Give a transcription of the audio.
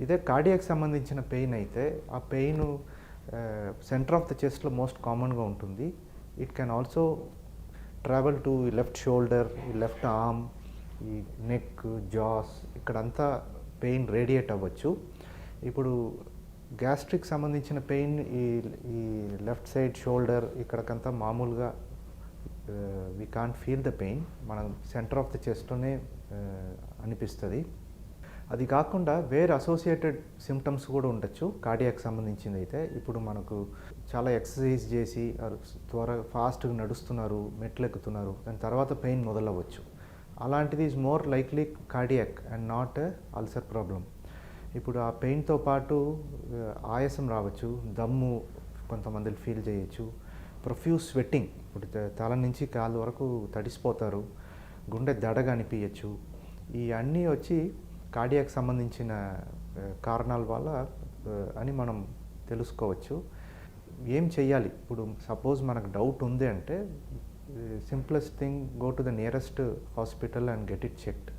ఇదే కార్డియాక్ సంబంధించిన పెయిన్ అయితే ఆ పెయిన్ సెంటర్ ఆఫ్ ద చెస్ట్లో మోస్ట్ కామన్గా ఉంటుంది. It can also travel to left shoulder, left arm, ఈ నెక్, జాస్ ఇక్కడంతా పెయిన్ రేడియేట్ అవ్వచ్చు. ఇప్పుడు గ్యాస్ట్రిక్ సంబంధించిన పెయిన్ ఈ లెఫ్ట్ సైడ్ షోల్డర్ ఇక్కడికంతా మామూలుగా we can't feel the pain, మనం సెంటర్ ఆఫ్ ద చెస్ట్లోనే అనిపిస్తుంది. అది కాకుండా వేరే అసోసియేటెడ్ సిమ్టమ్స్ కూడా ఉండొచ్చు కార్డియాక్ సంబంధించింది అయితే. ఇప్పుడు మనకు చాలా ఎక్సర్సైజ్ చేసి ఫాస్ట్గా నడుస్తున్నారు, మెట్లు ఎక్కుతున్నారు, దాని తర్వాత పెయిన్ మొదలవ్వచ్చు. అలాంటిది is more likely cardiac and not ulcer problem. ఇప్పుడు ఆ పెయిన్తో పాటు ఆయాసం రావచ్చు, దమ్ము కొంతమంది ఫీల్ చేయొచ్చు, ప్రొఫ్యూజ్ స్వెట్టింగ్, ఇప్పుడు తల నుంచి కాలు వరకు తడిసిపోతారు, గుండె దడగా అనిపించచ్చు. ఈ అన్నీ వచ్చి కార్డియాక్ సంబంధించిన కారణాల వల్ల అని మనం తెలుసుకోవచ్చు. ఏం చెయ్యాలి? ఇప్పుడు సపోజ్ మనకు డౌట్ ఉంది అంటే simplest thing, go to the nearest hospital and get it checked.